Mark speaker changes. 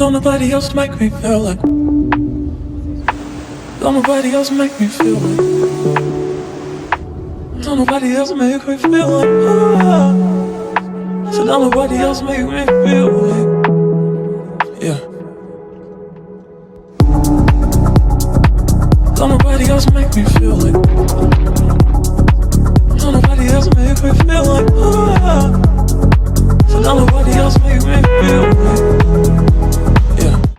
Speaker 1: Don't nobody else make me feel like. Don't nobody else make me feel like. Don't nobody else make me feel like. So don't nobody else make me feel like. Yeah. Don't nobody else make me feel like.